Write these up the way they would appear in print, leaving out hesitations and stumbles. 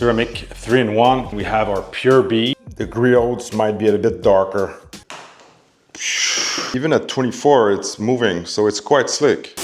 Ceramic 3-in-1. We have our pure bead. The griots might be a bit darker. Even at 24, it's moving, so it's quite slick.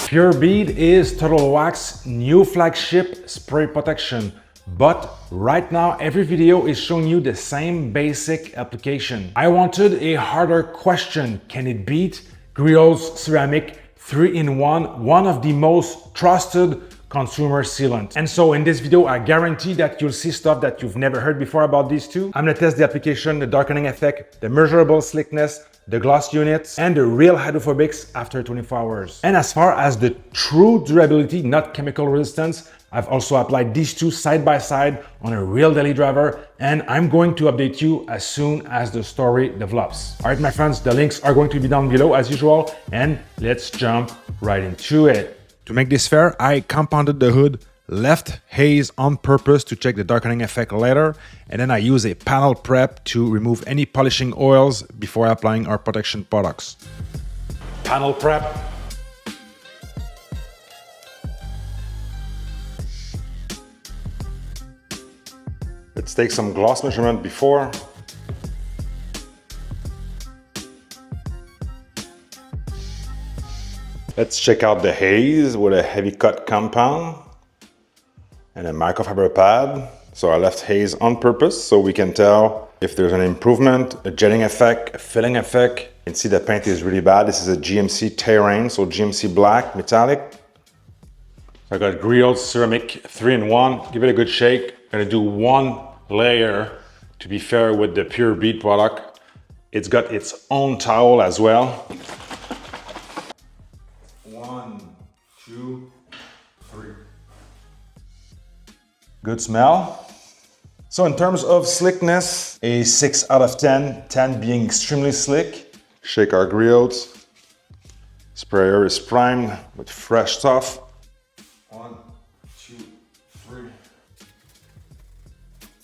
Pure Bead is Total Wax new flagship spray protection. But right now, every video is showing you the same basic application. I wanted a harder question. Can it beat Griot's Ceramic 3-in-1, one of the most trusted consumer sealant? And so in this video, I guarantee that you'll see stuff that you've never heard before about these two. I'm gonna test the application, the darkening effect, the measurable slickness, the gloss units, and the real hydrophobics after 24 hours. And as far as the true durability, not chemical resistance, I've also applied these two side by side on a real daily driver, and I'm going to update you as soon as the story develops. All right, my friends, the links are going to be down below as usual, and let's jump right into it. To make this fair, I compounded the hood, left haze on purpose to check the darkening effect later, and then I use a panel prep to remove any polishing oils before applying our protection products. Panel prep. Let's take some gloss measurement before. Let's check out the haze with a heavy cut compound and a microfiber pad. So I left haze on purpose so we can tell if there's an improvement, a jetting effect, a filling effect. You can see the paint is really bad. This is a GMC Terrain, so GMC black, metallic. I got Griot's Ceramic 3-in-1. Give it a good shake. I'm gonna do one layer to be fair with the Pure Bead product. It's got its own towel as well. 1, 2, 3. Good smell. So in terms of slickness, a 6 out of 10, 10 being extremely slick. Shake our griots. Sprayer is primed with fresh stuff. 1, 2, 3.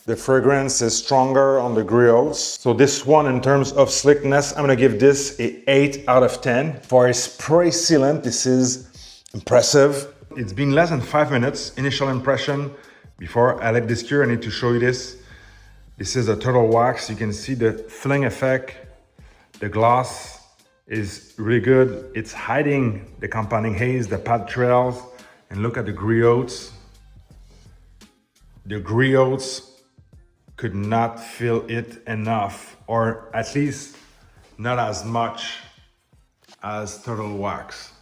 The fragrance is stronger on the griots. So this one, in terms of slickness, I'm gonna give this a 8 out of 10. For a spray sealant, this is impressive. It's been less than 5 minutes, initial impression. Before I let this cure, I need to show you this. This is a Total Wax. You can see the filling effect. The gloss is really good. It's hiding the compounding haze, the pad trails, and look at the griots. The griots could not feel it enough, or at least not as much as Total Wax.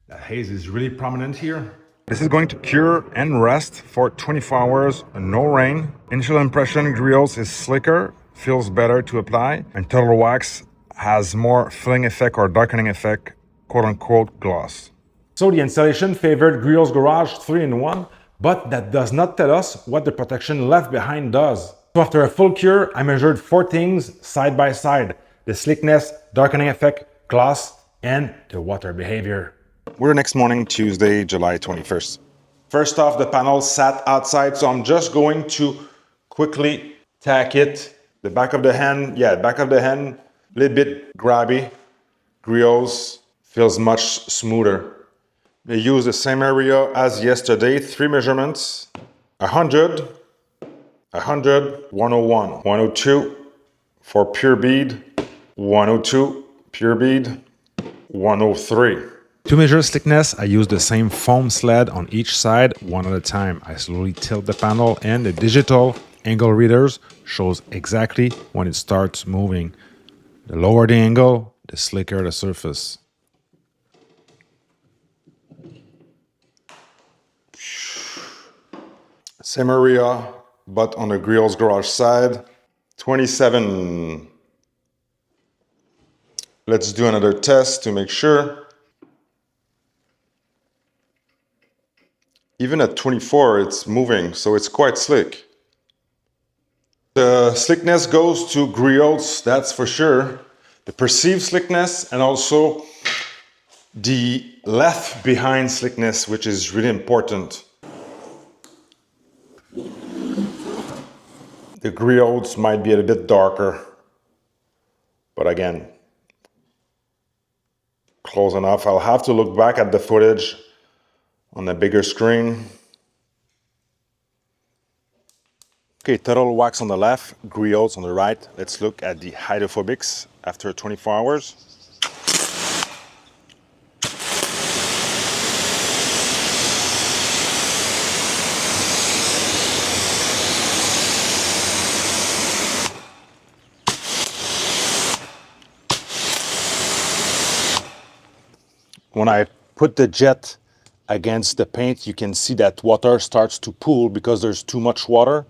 The haze is really prominent here. This is going to cure and rest for 24 hours, no rain. Initial impression, Griot's is slicker, feels better to apply, and Total Wax has more filling effect or darkening effect, quote unquote gloss. So the installation favored Griot's Garage 3-in-1, but that does not tell us what the protection left behind does. So after a full cure, I measured 4 things side by side: the slickness, darkening effect, gloss, and the water behavior. We're next morning, Tuesday, July 21st. First off, the panel sat outside, so I'm just going to quickly tack it. The back of the hand, back of the hand, a little bit grabby. Griot's feels much smoother. They use the same area as yesterday, 3 measurements: 100, 100, 101, 102 for Pure Bead, 102 Pure Bead, 103. To measure slickness, I use the same foam sled on each side, one at a time. I slowly tilt the panel, and the digital angle readers shows exactly when it starts moving. The lower the angle, the slicker the surface. Same area, but on the Griot's Garage side, 27. Let's do another test to make sure. Even at 24, it's moving, so it's quite slick. The slickness goes to Griot's, that's for sure. The perceived slickness, and also the left behind slickness, which is really important. The griots might be a bit darker, but again, close enough. I'll have to look back at the footage on a bigger screen. Okay, Total Wax on the left, Griots on the right. Let's look at the Hydrophobics after 24 hours. When I put the jet against the paint, you can see that water starts to pool because there's too much water,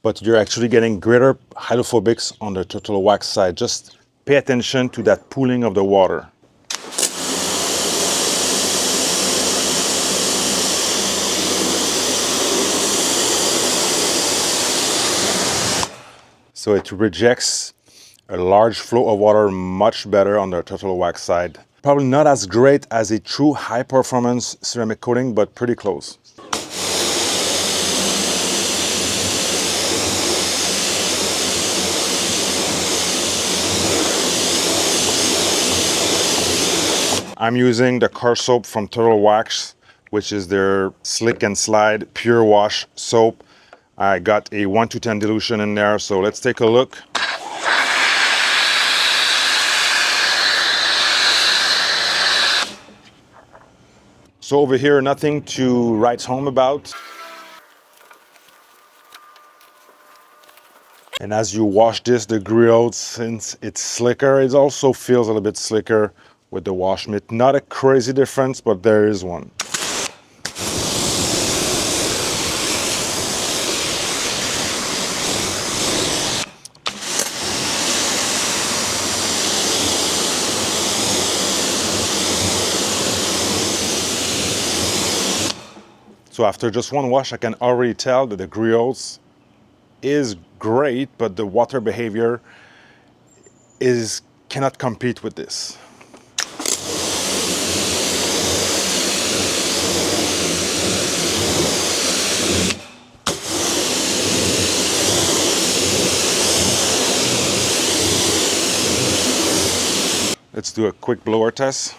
but you're actually getting greater hydrophobics on the Total Wax side. Just pay attention to that pooling of the water. So it rejects a large flow of water much better on the Total Wax side. Probably not as great as a true high performance ceramic coating, but pretty close. I'm using the car soap from Total Wax, which is their Slick and Slide Pure Wash soap. I got a 1-to-10 dilution in there, so let's take a look. So over here, nothing to write home about. And as you wash this, the Griot, since it's slicker, it also feels a little bit slicker with the wash mitt. Not a crazy difference, but there is one. So after just one wash, I can already tell that the Griot is great, but the water behavior cannot compete with this. Let's do a quick blower test.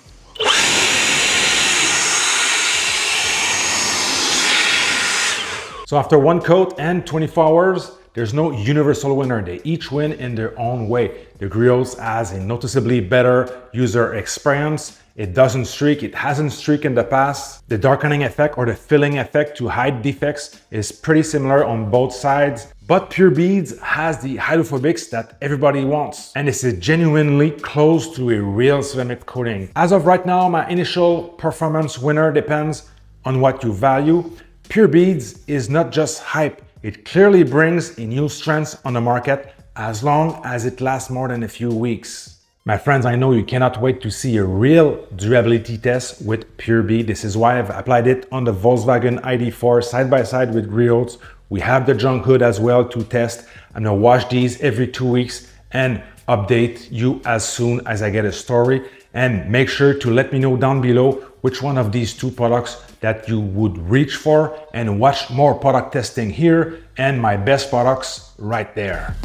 So after one coat and 24 hours, there's no universal winner. They each win in their own way. The Griot has a noticeably better user experience. It doesn't streak, it hasn't streaked in the past. The darkening effect or the filling effect to hide defects is pretty similar on both sides. But Pure Beads has the hydrophobics that everybody wants. And this is genuinely close to a real ceramic coating. As of right now, my initial performance winner depends on what you value. Pure Beads is not just hype, it clearly brings a new strength on the market as long as it lasts more than a few weeks. My friends, I know you cannot wait to see a real durability test with Pure Bead. This is why I've applied it on the Volkswagen ID4 side by side with Griot. We have the junk hood as well to test. I'm gonna wash these every 2 weeks and update you as soon as I get a story. And make sure to let me know down below which one of these two products that you would reach for, and watch more product testing here and my best products right there.